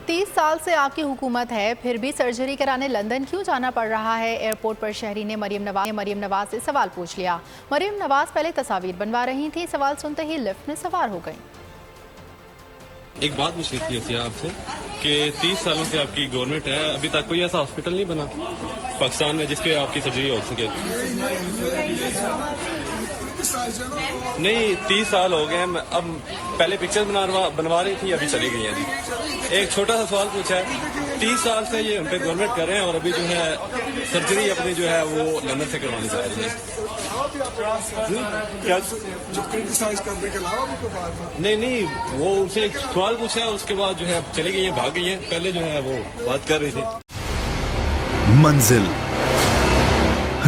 30 साल से आपकी हुकूमत है, फिर भी सर्जरी कराने लंदन क्यों जाना पड़ रहा है? एयरपोर्ट पर शहरी ने मरियम नवाज से सवाल पूछ लिया। मरियम नवाज पहले तस्वीर बनवा रही थी, सवाल सुनते ही लिफ्ट में सवार हो गई। एक बात पूछनी थी आपसे कि 30 सालों से आपकी गवर्नमेंट है, अभी तक कोई ऐसा हॉस्पिटल नहीं बना पाकिस्तान में जिसके आपकी सर्जरी हो सके? नहीं, 30 साल हो गए। अब पहले पिक्चर बनवा रही थी, अभी चली गई है जी। एक छोटा सा सवाल पूछा है, 30 साल से ये उन पे गवर्नमेंट कर रहे हैं और अभी जो है सर्जरी अपनी जो है वो लंदन से करवानी चाह रही है। क्या करने के अलावा भी कोई बात नहीं, वो उनसे एक सवाल पूछा है, उसके बाद जो है चली गई है, भाग गई है। पहले जो है वो बात कर रही थी। मंजिल,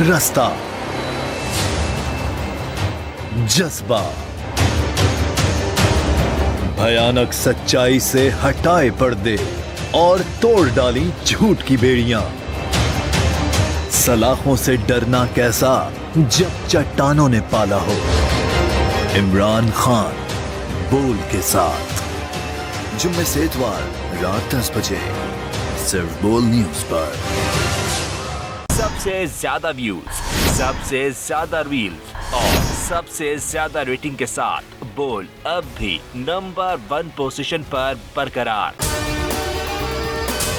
रास्ता, जज्बा, भयानक सच्चाई से हटाए पर्दे और तोड़ डाली झूठ की बेड़ियां। सलाखों से डरना कैसा जब चट्टानों ने पाला हो। इमरान खान बोल के साथ जुम्मे से इतवार रात 10 बजे सिर्फ बोल न्यूज पर। सबसे ज्यादा व्यूज, सबसे ज्यादा रील्स और सबसे ज्यादा रेटिंग के साथ बोल अब भी नंबर 1 पोजीशन पर बरकरार।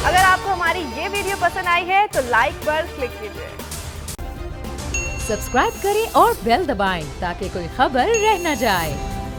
अगर आपको हमारी ये वीडियो पसंद आई है तो लाइक पर क्लिक कीजिए, सब्सक्राइब करें और बेल दबाएं ताकि कोई खबर रह न जाए।